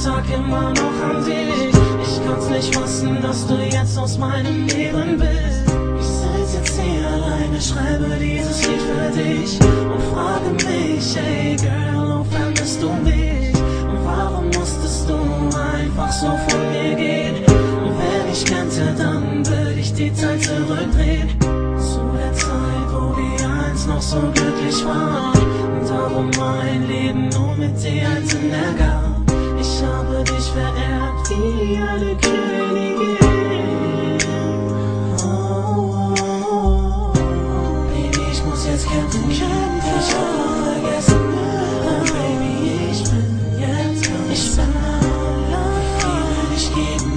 Tag immer noch an dich. Ich kann's nicht fassen, dass du jetzt aus meinem Leben bist. Ich sitz jetzt hier alleine, schreibe dieses Lied für dich und frage mich, hey Girl, wo fandest du mich? Und warum musstest du einfach so von mir gehen? Und wenn ich könnte, dann würde ich die Zeit zurückdrehen. Zu der Zeit, wo wir einst noch so glücklich waren. Und darum mein Leben nur mit dir als in der Garn. Ich habe dich verehrt wie eine Königin. Baby, ich muss jetzt kämpfen, ich hab noch vergessen. Oh Baby, ich bin jetzt ganz allein. Wie viel will ich geben,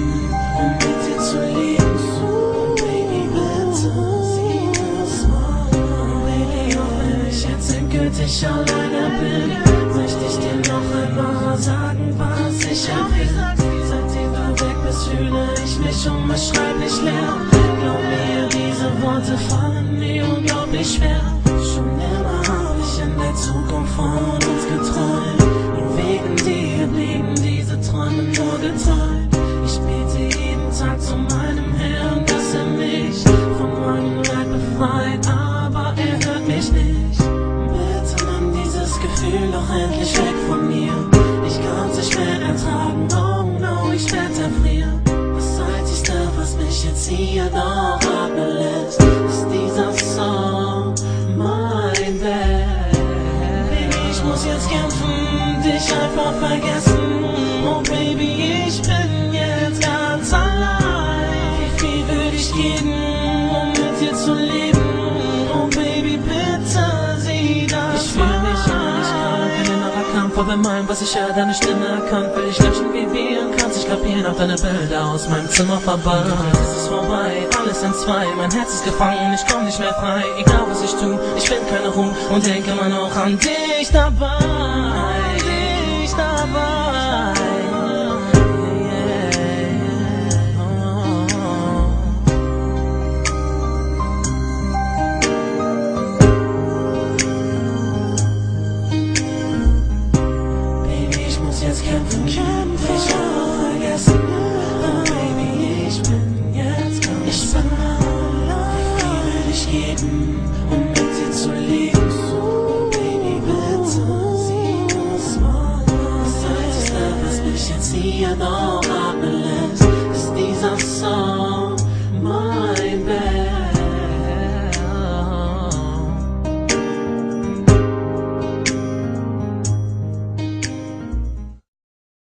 um mit dir zu leben? Oh Baby, bitte sieh das mal. Oh Baby, auch wenn ich jetzt endgültig alleine bin, möchte ich dir noch einmal sagen, was ich empfehle. Seitdem du weg bist, fühle ich mich unbeschreiblich leer. Glaub mir, diese Worte fallen mir unglaublich schwer. Schon immer hab ich in der Zukunft von uns geträumt. Und wegen dir blieben diese Träume nur geträumt. Ich bete jeden Tag zu meinem Herrn, dass er mich von meinem Leid befreit, aber er hört mich nicht. Bitte nimm dieses Gefühl doch endlich weg von mir. Ich kann's nicht mehr ertragen, oh no, ich werd erfrieren. Das Einzige, was mich jetzt hier noch atmen lässt, ist dieser Song, mein Bett. Baby, ich muss jetzt kämpfen, dich einfach vergessen. Oh Baby, ich bin jetzt ganz allein. Wie viel würde ich geben, um mit dir zu leben? Oh Baby, bitte sieh das. Ich fühl mich nicht krank, ein innerer Kampf, aber mein, was ich höre, deine Stimme erkannt. Will ich löschen wie wir, kannst dich kapieren, auf deine Bilder aus meinem Zimmer verbannt. Es ist vorbei, alles in zwei, mein Herz ist gefangen, ich komm nicht mehr frei. Egal was ich tu, ich find keine Ruhe und denke immer noch an dich dabei.